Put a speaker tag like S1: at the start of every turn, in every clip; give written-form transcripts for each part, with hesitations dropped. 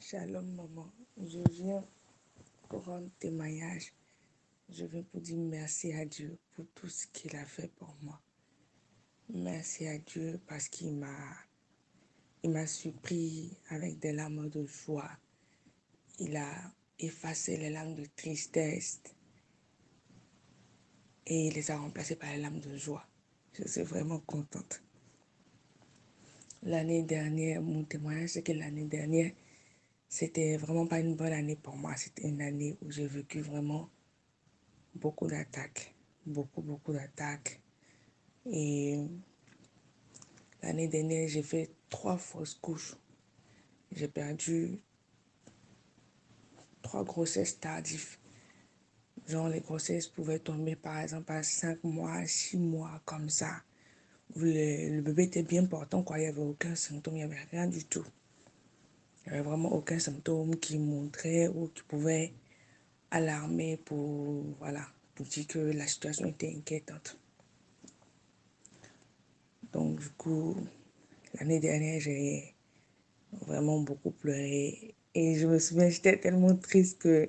S1: Shalom maman, je viens pour rendre témoignage. Je viens pour dire merci à Dieu pour tout ce qu'il a fait pour moi. Merci à Dieu parce qu'il m'a surpris avec des larmes de joie. Il a effacé les larmes de tristesse et il les a remplacées par les larmes de joie. Je suis vraiment contente. L'année dernière, mon témoignage, c'est que l'année dernière, c'était vraiment pas une bonne année pour moi. C'était une année où j'ai vécu vraiment beaucoup d'attaques. Beaucoup d'attaques. Et l'année dernière, j'ai fait 3 fausses couches. J'ai perdu 3 grossesses tardives. Genre, les grossesses pouvaient tomber par exemple à 5 mois, 6 mois, comme ça. Où le bébé était bien portant, quoi. Il n'y avait aucun symptôme, il n'y avait rien du tout. Il n'y avait vraiment aucun symptôme qui montrait ou qui pouvait alarmer pour dire que la situation était inquiétante. Donc, du coup, l'année dernière, j'ai vraiment beaucoup pleuré. Et je me souviens, j'étais tellement triste que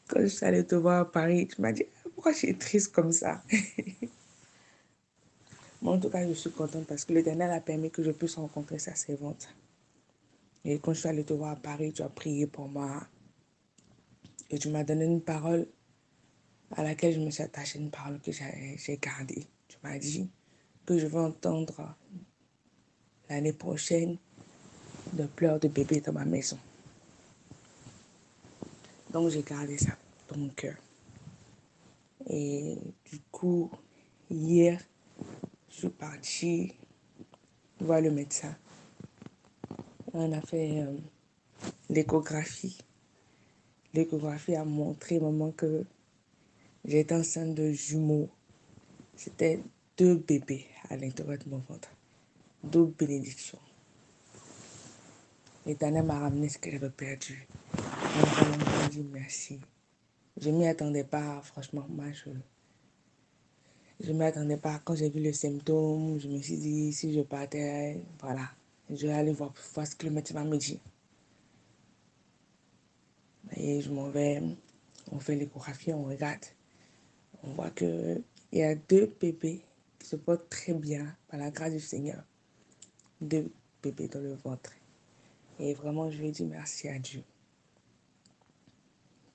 S1: quand je suis allée te voir à Paris, tu m'as dit, pourquoi je suis triste comme ça? Mais en tout cas, je suis contente parce que l'Éternel a permis que je puisse rencontrer sa servante. Et quand je suis allée te voir à Paris, tu as prié pour moi. Et tu m'as donné une parole à laquelle je me suis attachée, une parole que j'ai gardée. Tu m'as dit que je vais entendre l'année prochaine de pleurs de bébé dans ma maison. Donc j'ai gardé ça dans mon cœur. Et du coup, hier, je suis partie voir le médecin. On a fait l'échographie. L'échographie a montré maman que j'étais enceinte de jumeaux. C'était 2 bébés à l'intérieur de mon ventre. 2 bénédictions. L'Éternel m'a ramené ce que j'avais perdu. Donc, je dis merci. Je ne m'y attendais pas, franchement. Moi, je ne m'y attendais pas. Quand j'ai vu les symptômes, je me suis dit, si je partais, voilà, je vais aller voir ce que le médecin m'a dit. Et je m'en vais, on fait l'échographie, on regarde. On voit qu'il y a 2 bébés qui se portent très bien, par la grâce du Seigneur. 2 bébés dans le ventre. Et vraiment, je lui dis merci à Dieu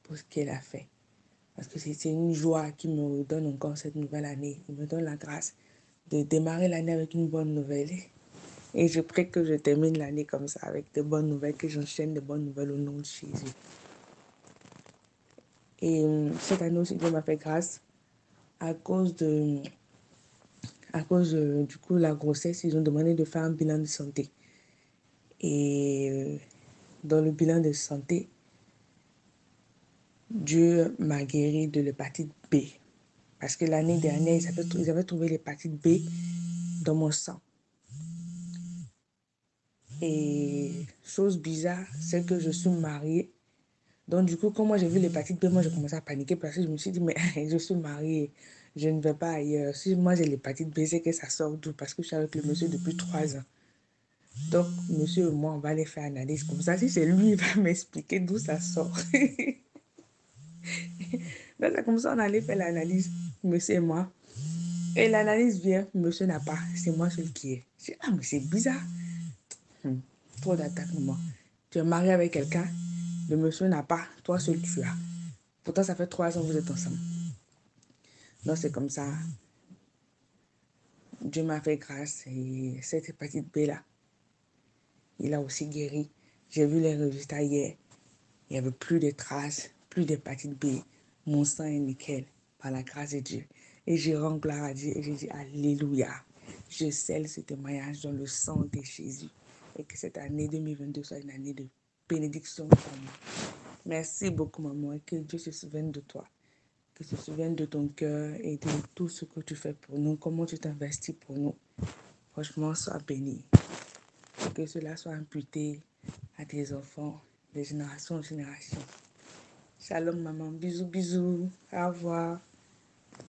S1: pour ce qu'il a fait. Parce que c'est une joie qui me donne encore cette nouvelle année. Il me donne la grâce de démarrer l'année avec une bonne nouvelle. Et je prie que je termine l'année comme ça, avec de bonnes nouvelles, que j'enchaîne de bonnes nouvelles au nom de Jésus. Et cette année aussi, Dieu m'a fait grâce à cause du coup, la grossesse. Ils ont demandé de faire un bilan de santé. Et dans le bilan de santé, Dieu m'a guéri de l'hépatite B. Parce que l'année dernière, ils avaient trouvé l'hépatite B dans mon sang. Et chose bizarre, c'est que je suis mariée. Donc du coup, quand moi j'ai vu l'hépatite B, moi j'ai commencé à paniquer parce que je me suis dit, mais je suis mariée, je ne vais pas ailleurs. Si moi j'ai l'hépatite B, c'est que ça sort d'où? Parce que je suis avec le monsieur depuis 3 ans. Donc, monsieur et moi, on va aller faire analyse comme ça. Si c'est lui, il va m'expliquer d'où ça sort. Donc, c'est comme ça, on allait faire l'analyse, monsieur et moi. Et l'analyse vient, monsieur n'a pas. C'est moi seul qui est. Je dis, ah, mais c'est bizarre. Trop d'attaques, moi. Tu es marié avec quelqu'un, le monsieur n'a pas, toi seul tu as. Pourtant, ça fait 3 ans que vous êtes ensemble. Donc, c'est comme ça. Dieu m'a fait grâce et cette hépatite B-là, il a aussi guéri. J'ai vu les résultats hier. Il n'y avait plus de traces, plus d'hépatite B. Mon sang est nickel, par la grâce de Dieu. Et je rends gloire à Dieu et je dis Alléluia. Je scelle ce témoignage dans le sang de Jésus. Et que cette année 2022 soit une année de bénédiction pour moi. Merci beaucoup, maman, et que Dieu se souvienne de toi. Que se souvienne de ton cœur et de tout ce que tu fais pour nous, comment tu t'investis pour nous. Franchement, sois béni. Et que cela soit imputé à tes enfants, de génération en génération. Shalom maman, bisous, bisous, au revoir.